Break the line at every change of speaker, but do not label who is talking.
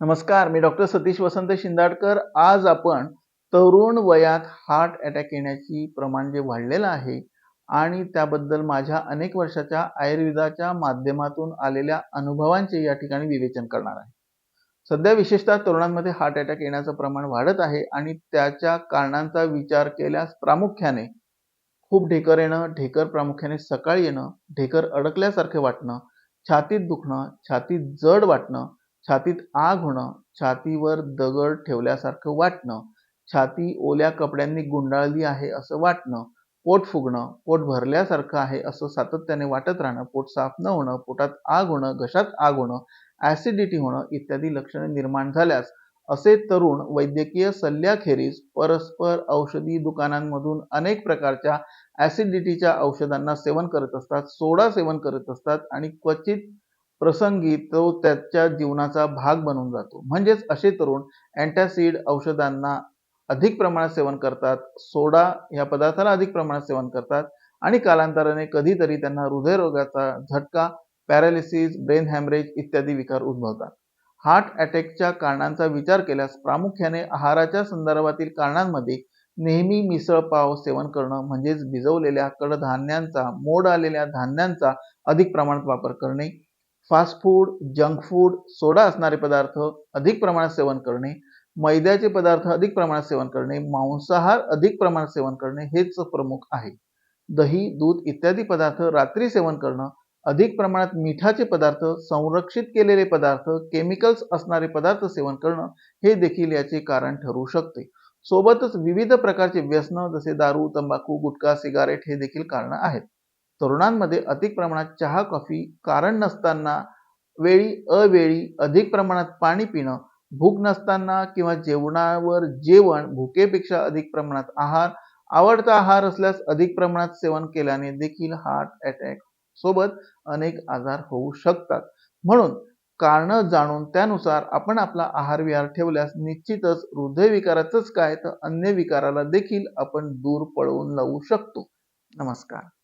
नमस्कार, मी डॉक्टर सतीश वसंत शिंदाडकर. आज आपण तरुण वयात हार्ट अटॅक येण्याची प्रमाण जे वाढलेलं आहे आणि त्याबद्दल माझ्या अनेक वर्षाच्या आयुर्वेदाच्या माध्यमातून आलेल्या अनुभवांचे या ठिकाणी विवेचन करणार आहे. सध्या विशेषतः तरुणांमध्ये हार्ट अटॅक येण्याचं प्रमाण वाढत आहे आणि त्याच्या कारणांचा विचार केल्यास प्रामुख्याने खूप ढेकर येणं, ढेकर प्रामुख्याने सकाळी येणं, ढेकर अडकल्यासारखे वाटणं, छातीत दुखणं, छातीत जड वाटणं, छातीत आग होणं, छातीवर दगड ठेवल्यासारखं वाटणं, छाती ओल्या कपड्यांनी गुंडाळली आहे असं वाटणं, पोट फुगणं, पोट भरल्यासारखं आहे असं सातत्याने वाटत राहणं, पोट साफ न होणं, पोटात आग होणं, घशात आग होणं, ॲसिडिटी होणं इत्यादी लक्षणे निर्माण झाल्यास असे तरुण वैद्यकीय सल्ल्याखेरीज परस्पर औषधी दुकानांमधून अनेक प्रकारच्या ॲसिडिटीच्या औषधांना सेवन करत असतात, सोडा सेवन करत असतात आणि क्वचित प्रसंगी तो त्याच्या जीवनाचा भाग बनून जातो. म्हणजेच असे तरुण अँटासिड औषधांना अधिक प्रमाणात सेवन करतात, सोडा या पदार्थाला अधिक प्रमाणात सेवन करतात आणि कालांतराने कधीतरी त्यांना हृदयरोगाचा झटका, पॅरालिसिस, ब्रेन हॅमरेज इत्यादी विकार उद्भवतात. हार्ट अटॅकच्या कारणांचा विचार केल्यास प्रामुख्याने आहाराच्या संदर्भातील कारणांमध्ये नेहमी मिसळ पाव सेवन करणं म्हणजेच भिजवलेल्या कडधान्यांचा, मोड आलेल्या धान्यांचा अधिक प्रमाणात वापर करणे, फास्ट फूड, जंक फूड, सोडा असणारे पदार्थ अधिक प्रमाणात सेवन करणे, मैद्याचे पदार्थ अधिक प्रमाणात सेवन करणे, मांसाहार अधिक प्रमाणात सेवन करणे हेच प्रमुख आहे. दही, दूध इत्यादी पदार्थ रात्री सेवन करणं, अधिक प्रमाणात मिठाचे पदार्थ, संरक्षित केलेले पदार्थ, केमिकल्स असणारे पदार्थ सेवन करणं हे देखील याचे कारण ठरू शकते. सोबतच विविध प्रकारचे व्यसनं जसे दारू, तंबाखू, गुटखा, सिगारेट हे देखील कारणं आहेत. तरुणांमध्ये अधिक प्रमाणात चहा, कॉफी, कारण नसताना, वेळी अवेळी अधिक प्रमाणात पाणी पिणं, भूक नसताना किंवा जेवणावर जेवण, भुकेपेक्षा अधिक प्रमाणात आहार, आवडता आहार असल्यास अधिक प्रमाणात सेवन केल्याने देखील हार्ट अटॅक सोबत अनेक आजार होऊ शकतात. म्हणून कारणं जाणून त्यानुसार आपण आपला आहार विहार ठेवल्यास निश्चितच हृदयविकाराचंच काय तर अन्य विकाराला देखील आपण दूर पळवून लावू शकतो. नमस्कार.